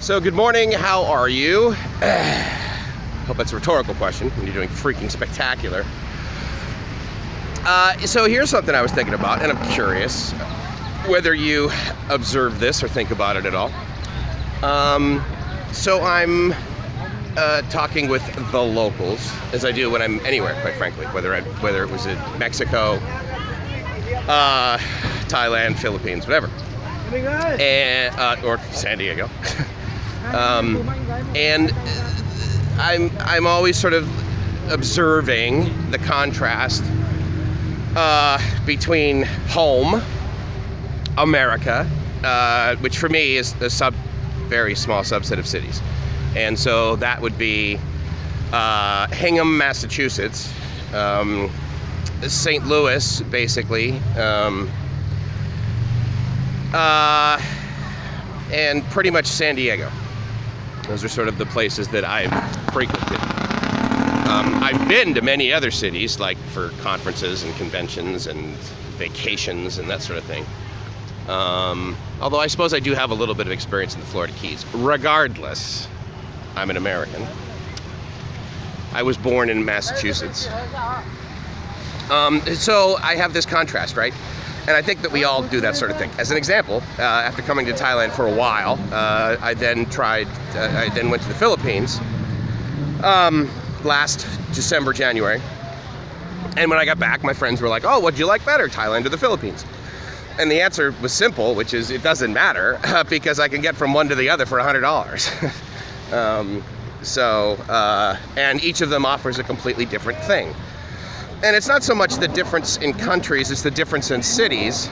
So good morning, how are you? Hope that's a rhetorical question when you're doing freaking spectacular. So here's something I was thinking about, and I'm curious whether you observe this or think about it at all. So I'm talking with the locals, as I do when I'm anywhere, quite frankly, whether it was in Mexico, Thailand, Philippines, whatever, and or San Diego. And I'm always sort of observing the contrast between home, America, which for me is a very small subset of cities. And so that would be Hingham, Massachusetts, St. Louis, basically, and pretty much San Diego. Those are sort of the places that I've frequented. I've been to many other cities, like for conferences and conventions and vacations and that sort of thing. Although I suppose I do have a little bit of experience in the Florida Keys. Regardless, I'm an American. I was born in Massachusetts. So I have this contrast, right? And I think that we all do that sort of thing. As an example, after coming to Thailand for a while, I then went to the Philippines last December, January. And when I got back, my friends were like, "Oh, what'd you like better, Thailand or the Philippines?" And the answer was simple, which is it doesn't matter because I can get from one to the other for $100. And each of them offers a completely different thing. And it's not so much the difference in countries, it's the difference in cities,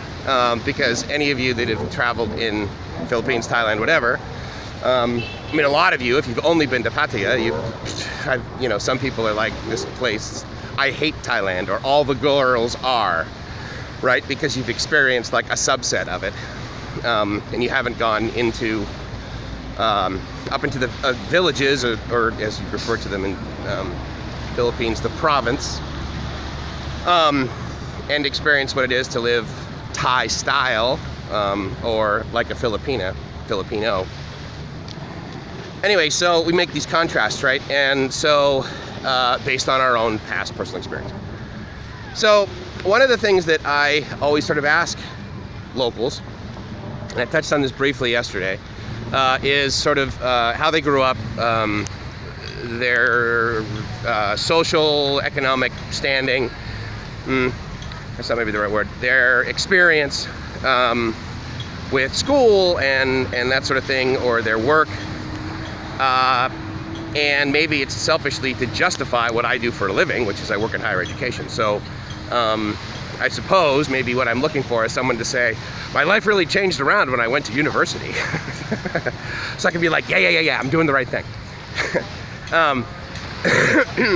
because any of you that have traveled in Philippines, Thailand, whatever, I mean, a lot of you, if you've only been to Pattaya, some people are like, this place, I hate Thailand, or all the girls are, right? Because you've experienced like a subset of it, and you haven't gone into, up into the villages, or as you refer to them in Philippines, the province, and experience what it is to live Thai style, or like a Filipino. Anyway, so we make these contrasts, right? And so, based on our own past personal experience. So, one of the things that I always sort of ask locals, and I touched on this briefly yesterday, is sort of how they grew up, their social, economic standing, that's not maybe the right word, their experience with school and that sort of thing, or their work, and maybe it's selfishly to justify what I do for a living, which is I work in higher education. So I suppose maybe what I'm looking for is someone to say, my life really changed around when I went to university. So I can be like, yeah, I'm doing the right thing.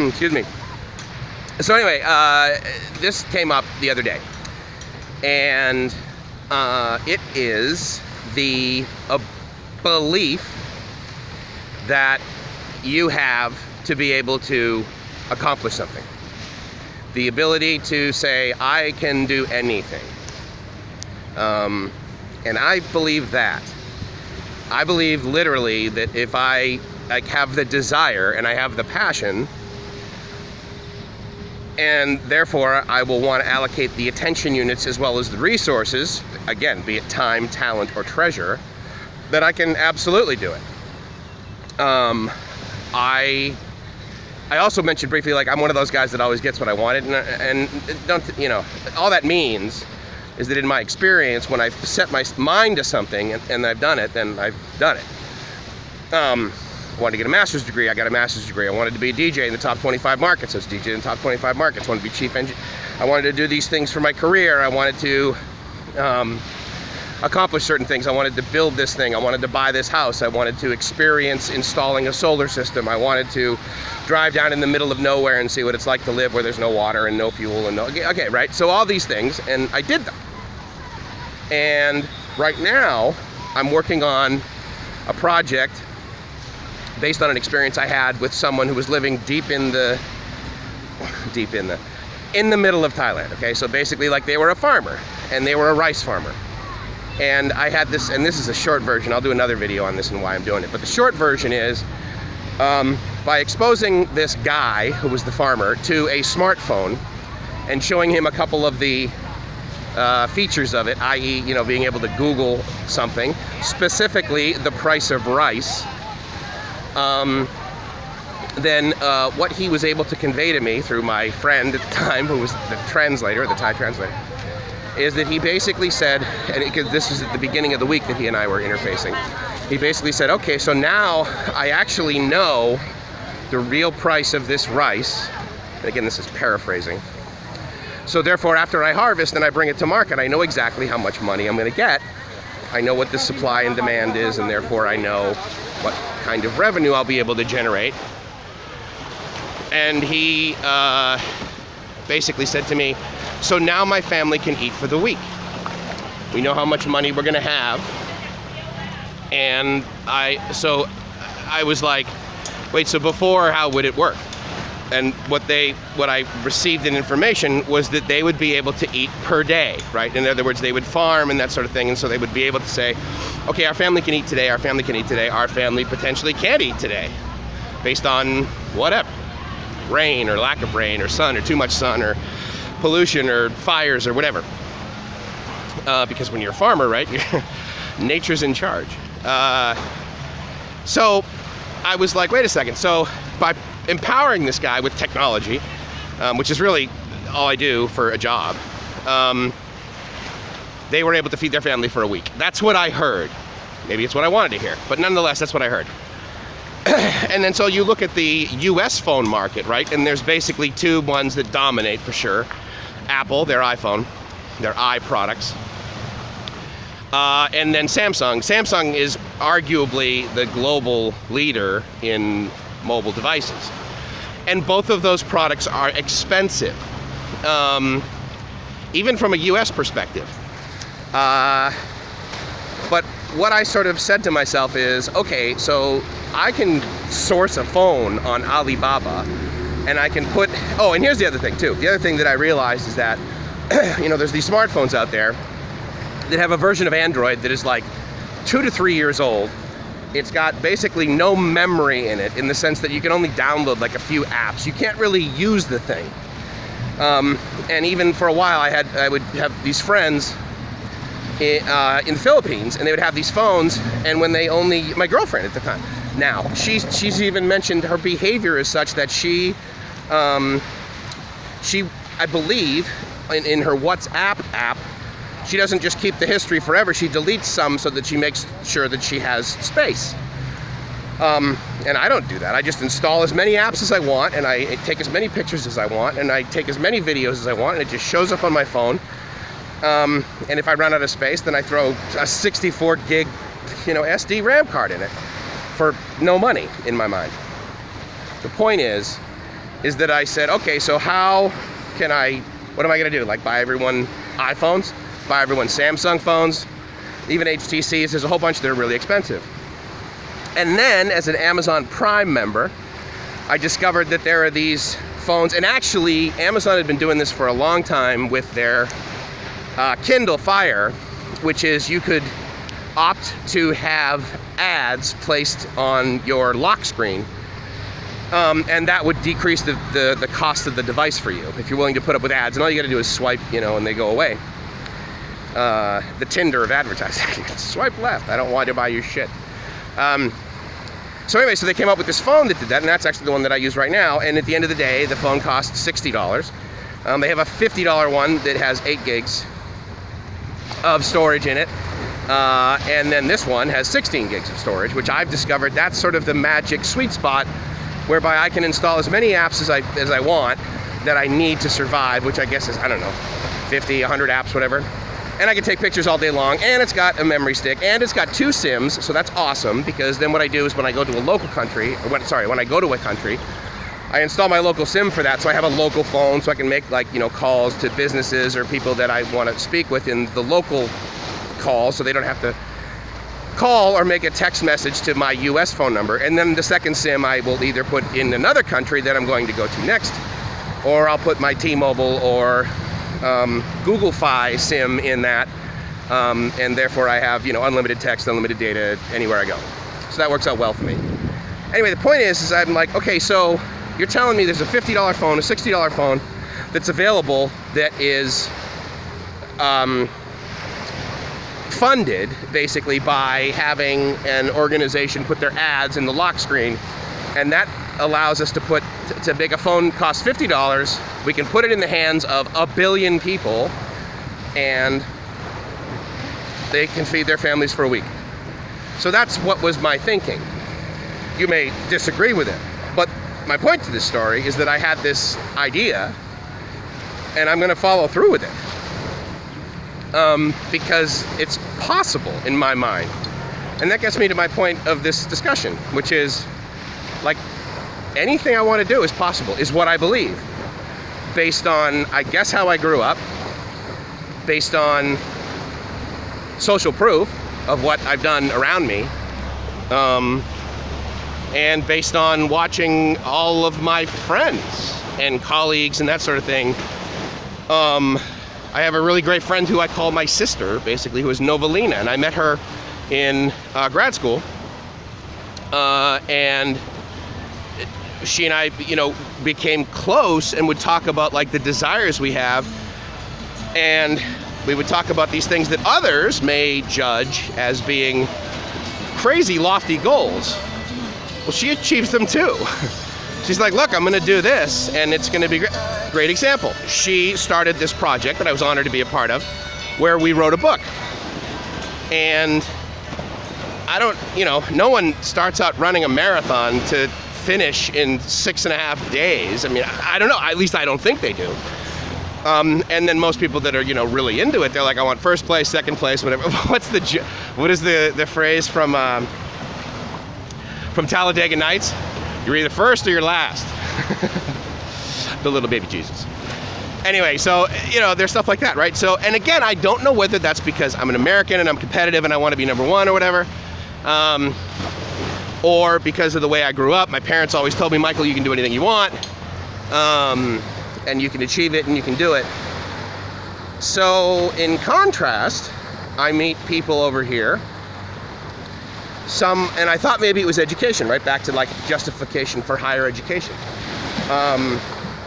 Excuse me. So anyway, this came up the other day, and it is the belief that you have to be able to accomplish something. The ability to say, I can do anything. And I believe that. I believe literally that if I have the desire and I have the passion, and therefore I will want to allocate the attention units as well as the resources, again, be it time, talent, or treasure, that I can absolutely do it. I also mentioned briefly, like, I'm one of those guys that always gets what I wanted, and don't, all that means is that in my experience, when I've set my mind to something and I've done it, then I've done it. I wanted to get a master's degree, I got a master's degree. I wanted to be a DJ in the top 25 markets, I was DJ in the top 25 markets. I wanted to be chief engineer. I wanted to do these things for my career. I wanted to accomplish certain things. I wanted to build this thing. I wanted to buy this house. I wanted to experience installing a solar system. I wanted to drive down in the middle of nowhere and see what it's like to live where there's no water and no fuel and okay, right? So all these things, and I did them. And right now, I'm working on a project based on an experience I had with someone who was living in the middle of Thailand, okay? So basically, like, they were a farmer, and they were a rice farmer. And I had this, and this is a short version. I'll do another video on this and why I'm doing it. But the short version is, by exposing this guy, who was the farmer, to a smartphone and showing him a couple of the features of it, i.e., you know, being able to Google something, specifically the price of rice, then what he was able to convey to me through my friend at the time, who was the translator, the Thai translator, is that he basically said, and this was at the beginning of the week that he and I were interfacing, he basically said, okay, so now I actually know the real price of this rice. Again, this is paraphrasing. So therefore, after I harvest and I bring it to market, I know exactly how much money I'm going to get. I know what the supply and demand is, and therefore I know what kind of revenue I'll be able to generate. And he basically said to me, so now my family can eat for the week. We know how much money we're gonna have. And so I was like, wait, so before, how would it work? And what I received in information was that they would be able to eat per day, right? In other words, they would farm and that sort of thing, and so they would be able to say, okay, our family can eat today, our family can eat today, our family potentially can't eat today, based on whatever. Rain or lack of rain or sun or too much sun or pollution or fires or whatever. Because when you're a farmer, right, nature's in charge. So I was like, wait a second. So by empowering this guy with technology, which is really all I do for a job, they were able to feed their family for a week. That's what I heard. Maybe it's what I wanted to hear, but nonetheless, that's what I heard. And then so you look at the US phone market, right? And there's basically two ones that dominate for sure. Apple, their iPhone, their i products. And then Samsung. Samsung is arguably the global leader in mobile devices. And both of those products are expensive, even from a US perspective. But what I sort of said to myself is, okay, so I can source a phone on Alibaba, and I can put, oh, and here's the other thing too. The other thing that I realized is that, you know, there's these smartphones out there that have a version of Android that is like 2 to 3 years old. It's got basically no memory in it, in the sense that you can only download like a few apps. You can't really use the thing. And even for a while, I would have these friends in the Philippines, and they would have these phones, and when they only, my girlfriend at the time, now, she's even mentioned her behavior is such that she, I believe, in her WhatsApp app, she doesn't just keep the history forever, she deletes some so that she makes sure that she has space. And I don't do that. I just install as many apps as I want, and I take as many pictures as I want, and I take as many videos as I want, and it just shows up on my phone. And if I run out of space, then I throw a 64 gig, you know, SD RAM card in it for no money in my mind. The point is that I said, okay, so how can what am I gonna do? Like buy everyone iPhones, buy everyone Samsung phones, even HTCs, there's a whole bunch that are really expensive. And then as an Amazon Prime member, I discovered that there are these phones, and actually Amazon had been doing this for a long time with their Kindle Fire, which is you could opt to have ads placed on your lock screen, and that would decrease the cost of the device for you if you're willing to put up with ads, and all you gotta do is swipe, you know, and they go away. The Tinder of advertising. Swipe left, I don't want to buy your shit. So anyway, so they came up with this phone that did that, and that's actually the one that I use right now, and at the end of the day, the phone costs $60. They have a $50 one that has 8 gigs of storage in it, and then this one has 16 gigs of storage, which I've discovered that's sort of the magic sweet spot whereby I can install as many apps as I want that I need to survive, which I guess is, I don't know, 50, 100 apps, whatever. And I can take pictures all day long, and it's got a memory stick, and it's got 2 SIMs, so that's awesome, because then what I do is when I go to a local country, when I go to a country, I install my local SIM for that, so I have a local phone, so I can make, like, you know, calls to businesses or people that I want to speak with in the local call, so they don't have to call or make a text message to my US phone number. And then the second SIM I will either put in another country that I'm going to go to next, or I'll put my T-Mobile or Google Fi SIM in that, and therefore I have, you know, unlimited text, unlimited data anywhere I go. So that works out well for me. Anyway, the point is I'm like, okay, so you're telling me there's a $50 phone, a $60 phone that's available that is funded basically by having an organization put their ads in the lock screen, and that allows us to make a phone cost $50. We can put it in the hands of 1 billion people, and they can feed their families for a week. So that's what was my thinking. You may disagree with it, but my point to this story is that I had this idea, and I'm going to follow through with it. Because it's possible in my mind. And that gets me to my point of this discussion, which is, like, anything I want to do is possible, is what I believe. Based on, I guess, how I grew up, based on social proof of what I've done around me, and based on watching all of my friends and colleagues and that sort of thing. I have a really great friend who I call my sister, basically, who is Novelina, and I met her in grad school, and she and I, you know, became close and would talk about, like, the desires we have, and we would talk about these things that others may judge as being crazy lofty goals. Well, she achieves them too. She's like, look, I'm going to do this, and it's going to be great. Great example. She started this project that I was honored to be a part of, where we wrote a book. And I don't, you know, no one starts out running a marathon to finish in 6.5 days. I mean, I don't know. At least I don't think they do. And then most people that are, you know, really into it, they're like, I want first place, second place, whatever. What is the phrase from Talladega Nights? You're either first or you're last. The little baby Jesus. Anyway, so, you know, there's stuff like that, right? So, and again, I don't know whether that's because I'm an American and I'm competitive and I want to be number one or whatever, or because of the way I grew up. My parents always told me, Michael, you can do anything you want, and you can achieve it and you can do it. So, in contrast, I meet people over here, and I thought maybe it was education, right? Back to, like, justification for higher education.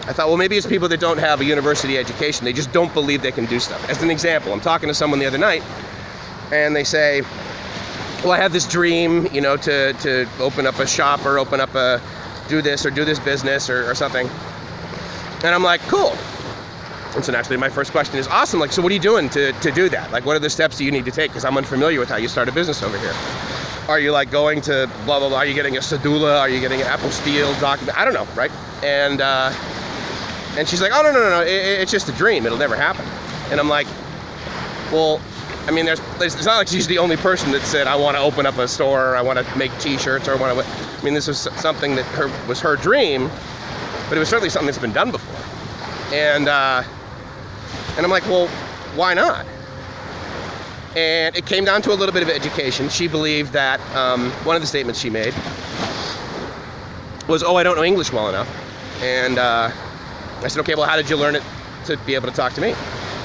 I thought, well, maybe it's people that don't have a university education. They just don't believe they can do stuff. As an example, I'm talking to someone the other night, and they say, well, I have this dream, you know, to open up a shop or open up do this business or something. And I'm like, cool. And so naturally, my first question is, awesome. Like, so what are you doing to do that? Like, what are the steps that you need to take? Because I'm unfamiliar with how you start a business over here. Are you, like, going to blah, blah, blah? Are you getting a cedula? Are you getting an apostille document? I don't know, right? And she's like, oh, no, it's just a dream. It'll never happen. And I'm like, well, I mean, it's not like she's the only person that said, I want to open up a store, or I want to make t-shirts, or I mean, this was something that was her dream, but it was certainly something that's been done before. And I'm like, well, why not? And it came down to a little bit of education. She believed that one of the statements she made was, oh, I don't know English well enough. And I said, okay, well, how did you learn it to be able to talk to me?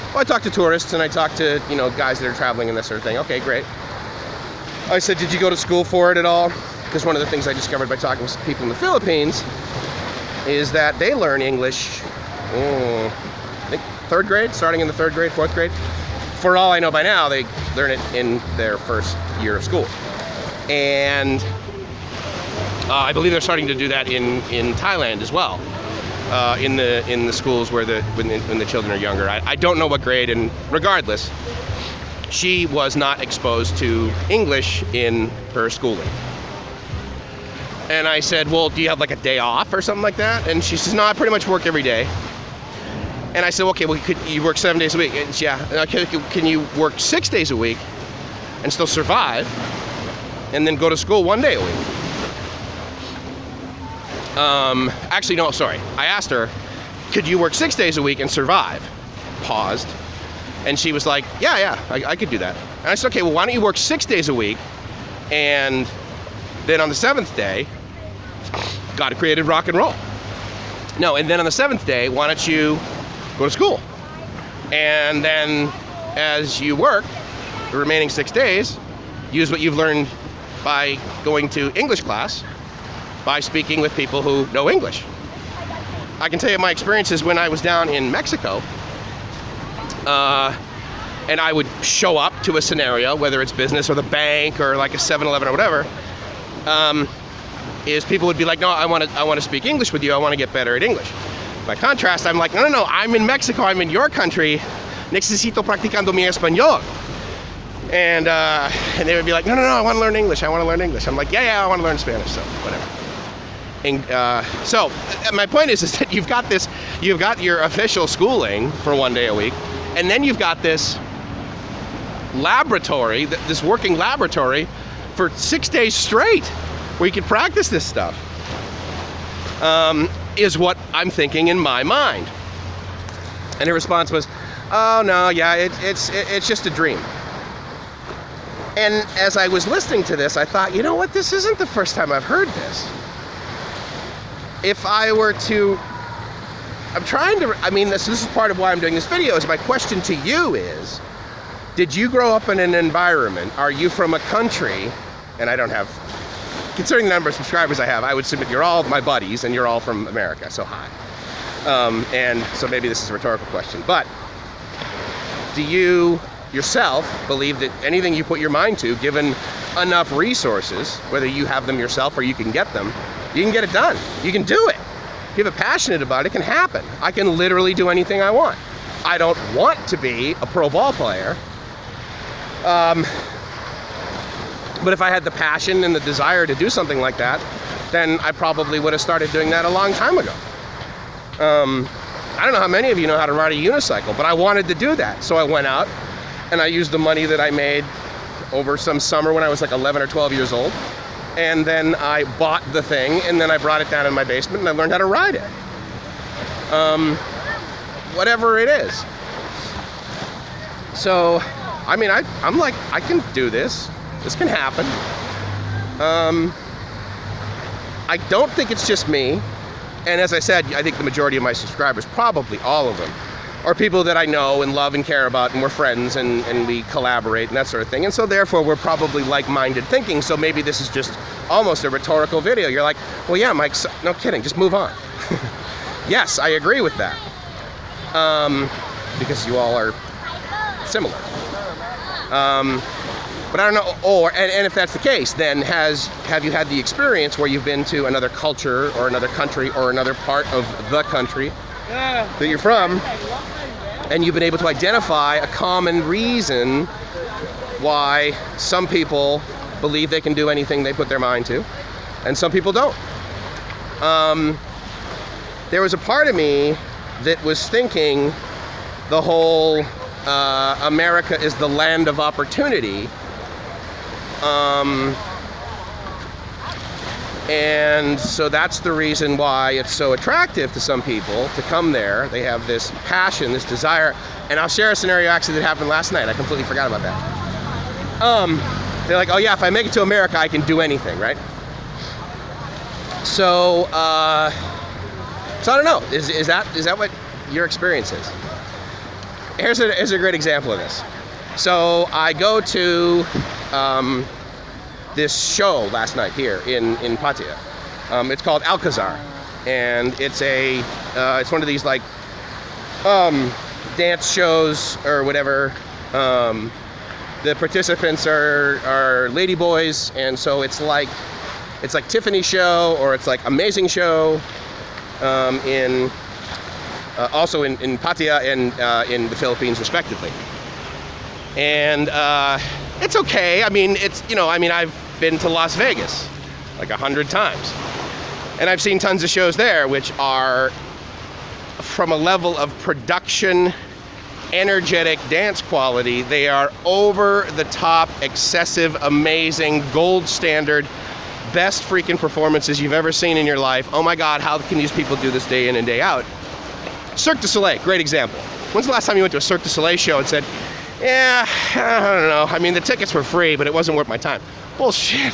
Well, I talk to tourists and I talk to, you know, guys that are traveling and that sort of thing. Okay, great. I said, did you go to school for it at all? Because one of the things I discovered by talking to people in the Philippines is that they learn English, I think 3rd grade, starting in the 3rd grade, 4th grade. For all I know by now, they learn it in their first year of school. And I believe they're starting to do that in Thailand as well. In the schools where when the children are younger. I don't know what grade, and regardless, she was not exposed to English in her schooling. And I said, well, do you have like a day off or something like that? And she says, no, I pretty much work every day. And I said, okay, well, could you work 7 days a week? And she, yeah. Okay, can you work 6 days a week and still survive, and then go to school 1 day a week? Actually, no, sorry. I asked her, could you work 6 days a week and survive? Paused. And she was like, yeah, I could do that. And I said, okay, well, why don't you work 6 days a week, and then on the 7th day, God created rock and roll. No, and then on the 7th day, why don't you go to school? And then as you work, the remaining 6 days, use what you've learned by going to English class, by speaking with people who know English. I can tell you my experiences when I was down in Mexico, and I would show up to a scenario, whether it's business or the bank or like a 7-Eleven or whatever, is people would be like, no, I want to speak English with you, I want to get better at English. By contrast, I'm like, no, I'm in Mexico, I'm in your country, necesito practicando mi español. And they would be like, no, I want to learn English, I want to learn English. I'm like, yeah, I want to learn Spanish, so whatever. And so my point is that you've got your official schooling for 1 day a week, and then you've got this laboratory, this working laboratory for 6 days straight where you can practice this stuff, is what I'm thinking in my mind. And her response was, oh no, yeah, it's just a dream. And as I was listening to this, I thought, you know what, this isn't the first time I've heard this. If I were to, this is part of why I'm doing this video, is my question to you is, did you grow up in an environment, are you from a country, and I don't have, considering the number of subscribers I have, I would submit you're all my buddies and you're all from America, so hi. And so maybe this is a rhetorical question, but do you yourself believe that anything you put your mind to, given enough resources, whether you have them yourself or you can get them, you can get it done. You can do it. If you're passionate about it, it can happen. I can literally do anything I want. I don't want to be a pro ball player, but if I had the passion and the desire to do something like that, then I probably would have started doing that a long time ago. I don't know how many of you know how to ride a unicycle, but I wanted to do that. So I went out and I used the money that I made over some summer when I was like 11 or 12 years old. And then I bought the thing, and then I brought it down in my basement, and I learned how to ride it. Whatever it is. So, I mean, I'm like, I can do this. This can happen. I don't think it's just me. And as I said, I think the majority of my subscribers, probably all of them, are people that I know and love and care about, and we're friends, and we collaborate and that sort of thing. And so therefore we're probably like-minded thinking. So maybe this is just almost a rhetorical video. You're like, well, yeah, Mike, no kidding, just move on. Yes, I agree with that. Because you all are similar. But I don't know, and if that's the case, then have you had the experience where you've been to another culture or another country or another part of the country that you're from, and you've been able to identify a common reason why some people believe they can do anything they put their mind to, and some people don't. There was a part of me that was thinking the whole America is the land of opportunity, and so that's the reason why it's so attractive to some people to come there. They have this passion, this desire, and I'll share a scenario actually that happened last night. I completely forgot about that. They're like, oh yeah, if I make it to America, I can do anything, right? So I don't know. Is that what your experience is? Here's a great example of this. So I go to this show last night here in Pattaya. It's called Alcazar, and it's one of these like dance shows or whatever. The participants are ladyboys, and so it's like Tiffany's show, or it's like Amazing Show also in Pattaya and in the Philippines respectively. And it's okay. I mean, I've been to Las Vegas like 100 times, and I've seen tons of shows there which are from a level of production, energetic dance quality. They are over the top, excessive, amazing, gold standard, best freaking performances you've ever seen in your life. Oh my God, how can these people do this day in and day out? Cirque du Soleil, great example. When's the last time you went to a Cirque du Soleil show and said, yeah, I don't know, I mean, the tickets were free, but it wasn't worth my time? Bullshit.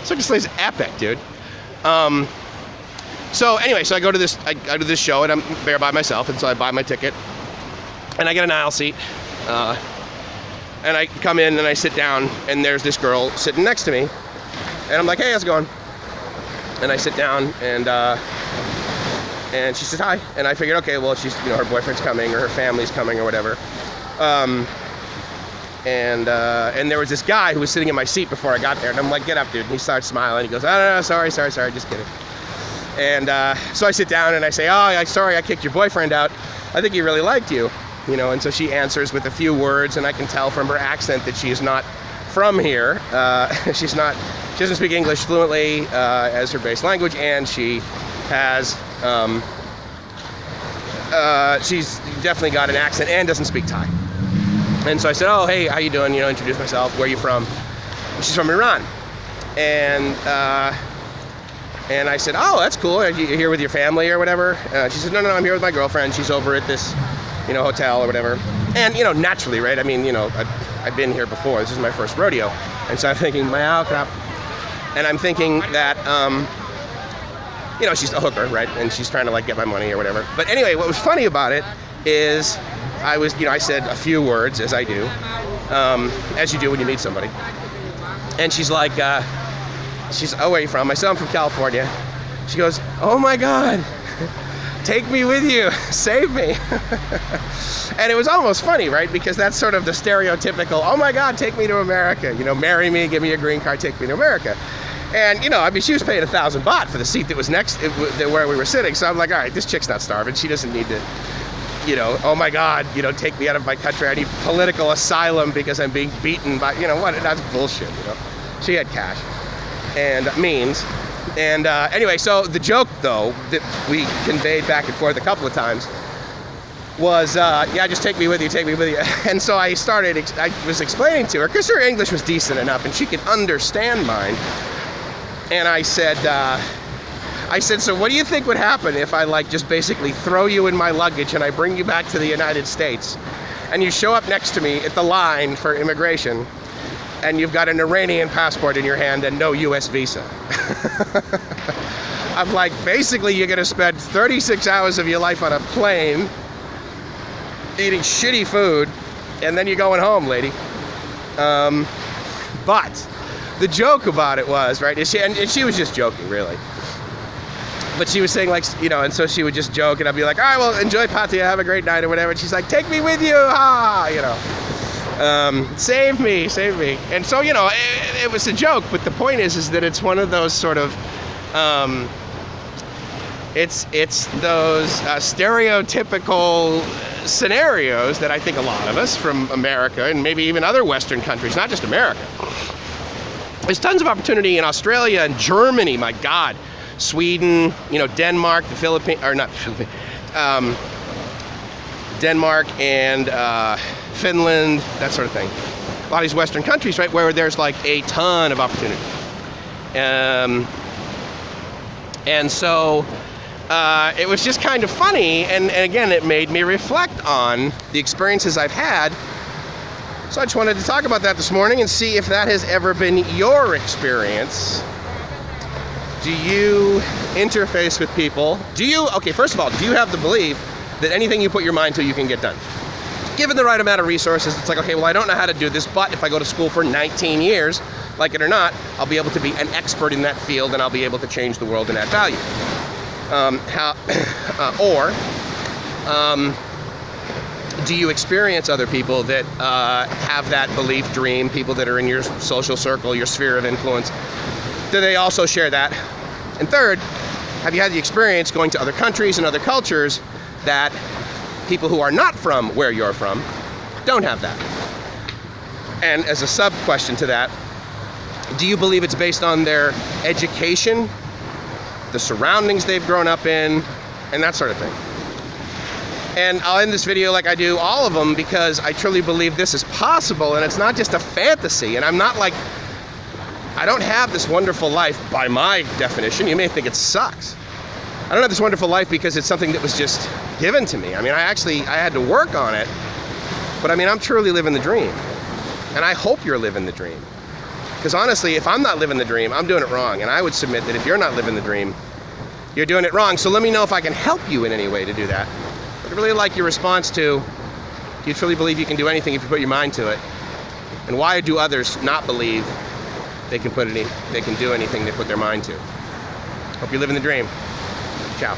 Cirque du Soleil's epic, dude. So anyway, so I go to this show, and I'm there by myself, and so I buy my ticket, and I get an aisle seat, And I come in and I sit down, and there's this girl sitting next to me. And I'm like, hey, how's it going? And I sit down, and she says hi. And I figured, okay, well, she's, her boyfriend's coming, or her family's coming, or whatever. And there was this guy who was sitting in my seat before I got there, and I'm like, get up, dude. And he starts smiling. He goes, oh, no, sorry, just kidding. And so I sit down and I say, oh, sorry, I kicked your boyfriend out. I think he really liked you, And so she answers with a few words, and I can tell from her accent that she is not from here. She doesn't speak English fluently as her base language, and she has, she's definitely got an accent and doesn't speak Thai. And so I said, oh, hey, how you doing? Introduce myself. Where are you from? She's from Iran. And I said, oh, that's cool. Are you here with your family or whatever? She said, no, I'm here with my girlfriend. She's over at this, hotel or whatever. And, naturally, right? I mean, I've been here before. This is my first rodeo. And so I'm thinking, wow, crap. And I'm thinking that, she's a hooker, right? And she's trying to, get my money or whatever. But anyway, what was funny about it is I said a few words, as I do, as you do when you meet somebody. And she's like, oh, where are you from? I said, I'm from California. She goes, oh my God, take me with you, save me. And it was almost funny, right? Because that's sort of the stereotypical, oh my God, take me to America. Marry me, give me a green card, take me to America. And, she was paying 1,000 baht for the seat that was next, where we were sitting. So I'm like, all right, this chick's not starving. She doesn't need to, oh my God, take me out of my country. I need political asylum because I'm being beaten by, what? That's bullshit, She had cash and means. And anyway, so the joke, though, that we conveyed back and forth a couple of times was, yeah, just take me with you. And so I was explaining to her, because her English was decent enough and she could understand mine. And I said, so what do you think would happen if I just basically throw you in my luggage and I bring you back to the United States and you show up next to me at the line for immigration and you've got an Iranian passport in your hand and no US visa? I'm like, basically you're going to spend 36 hours of your life on a plane eating shitty food and then you're going home, lady. But the joke about it was, right, and she was just joking, really. But she was saying, and so she would just joke, and I'd be like, all right, well, enjoy Pattaya, have a great night, or whatever. And she's like, take me with you, save me. And so, it was a joke, but the point is that it's one of those sort of, it's those stereotypical scenarios that I think a lot of us from America, and maybe even other Western countries, not just America. There's tons of opportunity in Australia and Germany, my God. Sweden, Denmark, the Philippines, or not the Philippines, Denmark and Finland, that sort of thing. A lot of these Western countries, right, where there's a ton of opportunity. And so it was just kind of funny, and again, it made me reflect on the experiences I've had. So I just wanted to talk about that this morning and see if that has ever been your experience. Do you interface with people? Okay, first of all, do you have the belief that anything you put your mind to, you can get done? Given the right amount of resources, it's like, okay, well, I don't know how to do this, but if I go to school for 19 years, like it or not, I'll be able to be an expert in that field and I'll be able to change the world and add value. Do you experience other people that have that belief, dream, people that are in your social circle, your sphere of influence? Do they also share that? And third, have you had the experience going to other countries and other cultures that people who are not from where you're from don't have that? And as a sub-question to that, do you believe it's based on their education, the surroundings they've grown up in, and that sort of thing? And I'll end this video like I do all of them because I truly believe this is possible and it's not just a fantasy. And I'm not I don't have this wonderful life by my definition. You may think it sucks. I don't have this wonderful life because it's something that was just given to me. I mean, I had to work on it, but I'm truly living the dream. And I hope you're living the dream. Because honestly, if I'm not living the dream, I'm doing it wrong. And I would submit that if you're not living the dream, you're doing it wrong. So let me know if I can help you in any way to do that. I'd really like your response to, do you truly believe you can do anything if you put your mind to it? And why do others not believe they can do anything they put their mind to? Hope you're living the dream. Ciao.